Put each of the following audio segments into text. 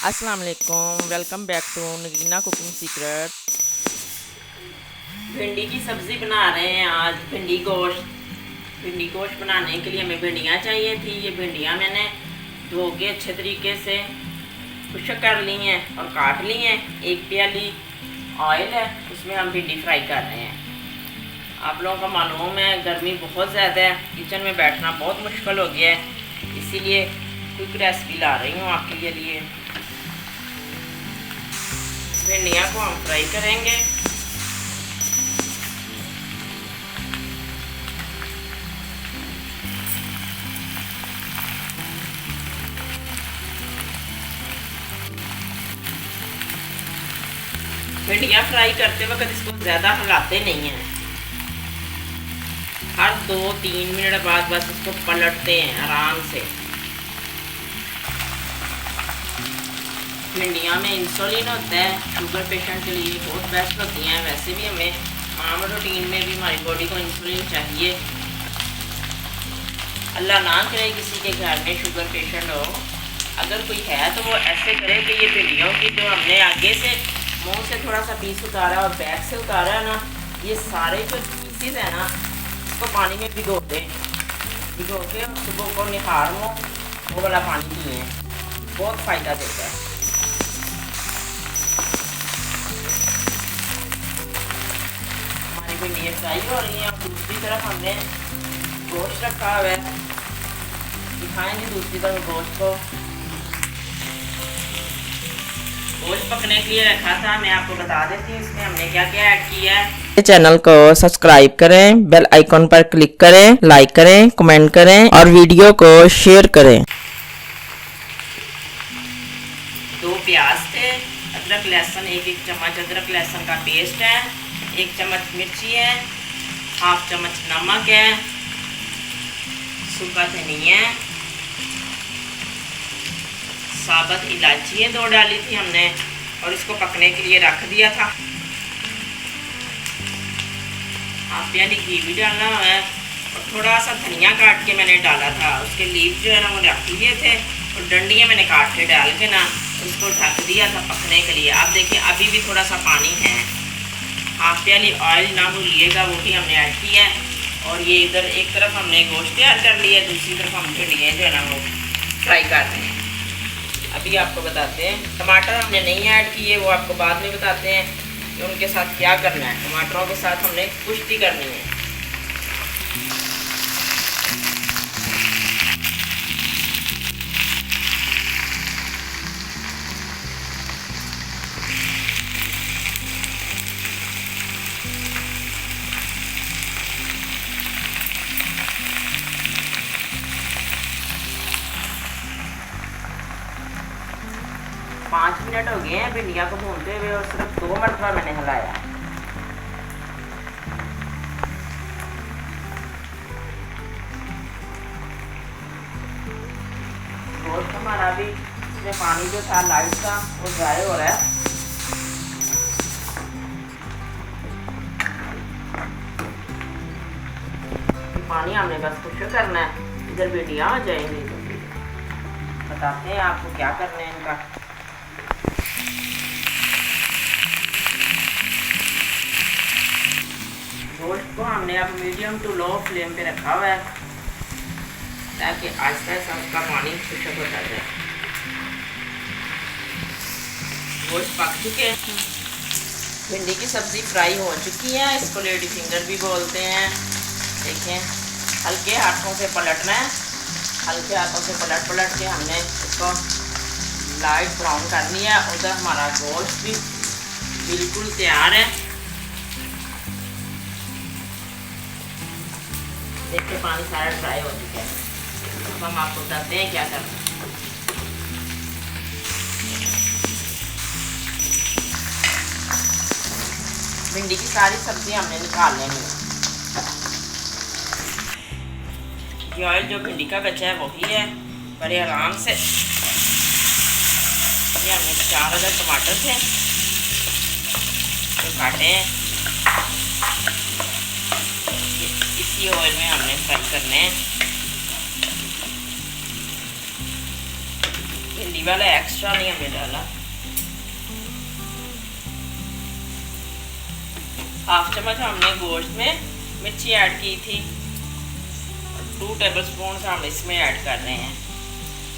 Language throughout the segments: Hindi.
अस्सलाम वालेकुम, welcome back to Nagina cooking secret. भिंडी की सब्ज़ी बना रहे हैं आज। भिंडी गोश्त बनाने के लिए हमें भिंडियाँ चाहिए थी। ये भिंडियाँ मैंने धो के अच्छे तरीके से खुश्क कर ली हैं और काट ली हैं। एक प्याली ऑयल है, उसमें हम भिंडी फ्राई कर रहे हैं। आप लोगों को मालूम है गर्मी बहुत ज़्यादा है, किचन में बैठना बहुत मुश्किल हो गया है, इसीलिए क्विक रेसिपी ला रही हूँ आपके लिए। भिंडियाँ को हम फ्राई करेंगे। भिंडियाँ फ्राई करते वक्त इसको ज़्यादा हिलाते नहीं हैं, हर 2-3 मिनट बाद बस इसको पलटते हैं आराम से। भिंडियाँ में इंसुलिन होता है, शुगर पेशेंट के लिए बहुत बेस्ट होती हैं। वैसे भी हमें आम रूटीन में भी हमारी बॉडी को इंसुलिन चाहिए। अल्लाह ना करे किसी के घर में शुगर पेशेंट हो, अगर कोई है तो वो ऐसे करे कि ये भिंडियों की जो हमने आगे से मुंह से थोड़ा सा पीस उतारा और बैक से उतारा है ना, ये सारे जो पीसेस है ना उसको पानी में भिगो दें। भिगो के सुबह को निहार वो वाला पानी पिए, बहुत फ़ायदा देता है। हमारी भिंडियाँ फ्राई हो रही हैं और दूसरी तरफ हमने गोश्त रखा हुआ है। दिखाएंगे दूसरी तरफ गोश्त को। गोश्त पकने के लिए रखा था, मैं आपको बता देती हूँ इसमें हमने क्या क्या ऐड किया है। चैनल को सब्सक्राइब करें, बेल आइकॉन पर क्लिक करें, लाइक करें, कमेंट करें और वीडियो को शेयर करें। 2 प्याज थे, अदरक लहसुन 1 चम्मच अदरक लहसुन का पेस्ट है, 1 चम्मच मिर्ची है, 1/2 चम्मच नमक है, सूखा धनिया है, साबुत इलायची है 2 डाली थी हमने और इसको पकने के लिए रख दिया था। आप यानी घी भी डालना है और थोड़ा सा धनिया काट के मैंने डाला था। उसके लीव जो है ना वो रख लिए थे और डंडियाँ मैंने काट के डाल के ना उसको ढक दिया था पकने के लिए। आप देखिए अभी भी थोड़ा सा पानी है। 1/2 प्याली ऑयल ना भूलिएगा, वो भी हमने ऐड किया है। और ये इधर एक तरफ हमने गोश्त तैयार कर लिया है, दूसरी तरफ हम भिंडियाँ जो है ना वो फ्राई कर रहे हैं। अभी आपको बताते हैं, टमाटर हमने नहीं ऐड किए, वो आपको बाद में बताते हैं कि उनके साथ क्या करना है। टमाटरों के साथ हमने कुश्ती करनी है। पाँच मिनट हो गए हैं भिंडिया को भूनते हुए और सिर्फ 2 मरतबा मैंने हिलाया। गोश्त हमारा भी इसमें पानी जो था लाइट का वो ड्राई हो रहा है। पानी हमने बस खुश्क करना है, इधर भिंडियाँ हो जाएंगी तो फिर बताते हैं आपको क्या करना है इनका। गोश्त को हमने अब मीडियम टू लो फ्लेम पे रखा हुआ है ताकि आहिस्ता आहिस्ता उसका पानी खुश्क होता जाए। गोश्त पक चुके हैं, भिंडी की सब्ज़ी फ्राई हो चुकी है, इसको लेडी फिंगर भी बोलते हैं। देखें हल्के हाथों से पलटना है, हल्के हाथों से पलट के हमने इसको लाइट ब्राउन कर लिया। उधर हमारा गोश्त भी बिल्कुल तैयार है। देखिए पानी सारा ड्राई हो चुका है। अब हम आपको बताते हैं क्या करना है। भिंडी की सारी सब्जी हमने निकाल लेनी है। ये ऑयल जो भिंडी का बचा है वही है। बड़े आराम से ये हमने 4 अदर टमाटर थे जो काटे हैं, इसी ऑयल में हमने फ्राई करने हैं। भिंडी वाला एक्स्ट्रा नहीं हमने डाला। हाफ चम्मच हमने गोश्त में मिर्ची ऐड की थी और 2 टेबलस्पून हम इसमें ऐड कर रहे हैं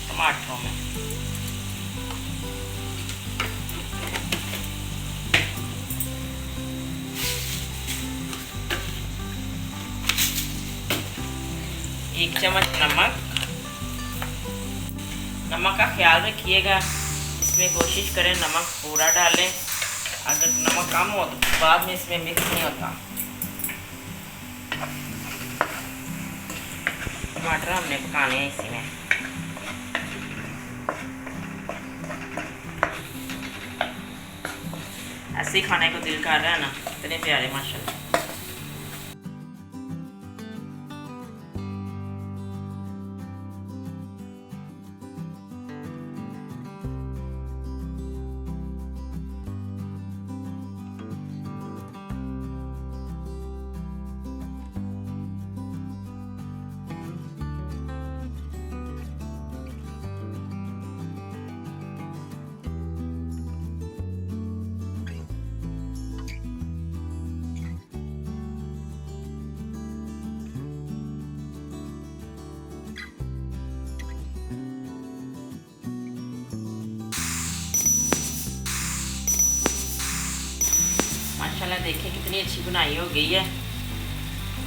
टमाटरों में। एक चम्मच नमक का ख्याल रखिएगा, इसमें कोशिश करें नमक पूरा डालें। अगर नमक कम हो तो बाद में इसमें मिक्स नहीं होता। टमाटर हमने पकाने हैं इसी में। ऐसे ही खाने को दिल कर रहा है ना, इतने प्यारे माशाल्लाह। माशाल्लाह देखिए कितनी अच्छी बुनाई हो गई है।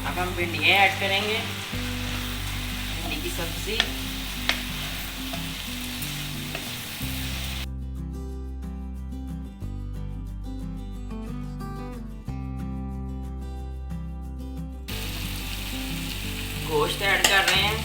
अब हम भिंडियाँ ऐड करेंगे, भिंडी की सब्जी। गोश्त ऐड कर रहे हैं।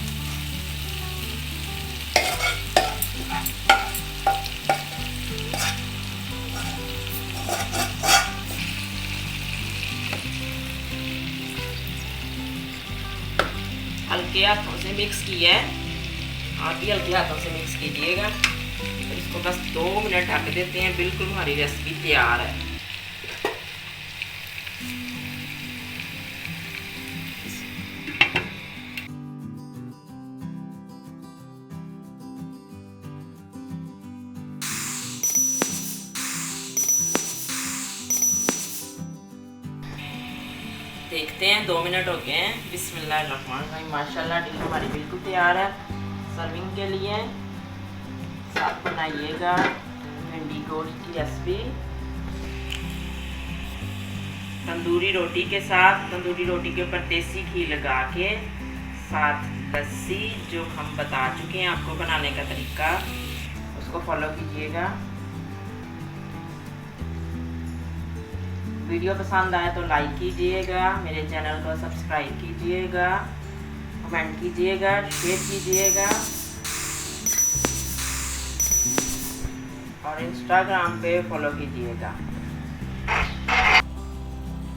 हल्के हाथों से मिक्स किया है, आप भी हल्के हाथों से मिक्स कीजिएगा। तो इसको बस 2 मिनट ढक देते हैं, बिल्कुल हमारी रेसिपी तैयार है। देखते हैं 2 मिनट हो गए हैं। बिस्मिल्लाहिर्रहमानिर्रहीम। माशाल्लाह डिश हमारी बिल्कुल तैयार है सर्विंग के लिए। साथ बनाइएगा भिंडी गोश्त की रेसिपी तंदूरी रोटी के साथ। तंदूरी रोटी के ऊपर देसी घी लगा के, साथ लस्सी जो हम बता चुके हैं आपको बनाने का तरीका, उसको फॉलो कीजिएगा। वीडियो पसंद आए तो लाइक कीजिएगा, मेरे चैनल को सब्सक्राइब कीजिएगा, कमेंट कीजिएगा, शेयर कीजिएगा और इंस्टाग्राम पे फॉलो कीजिएगा।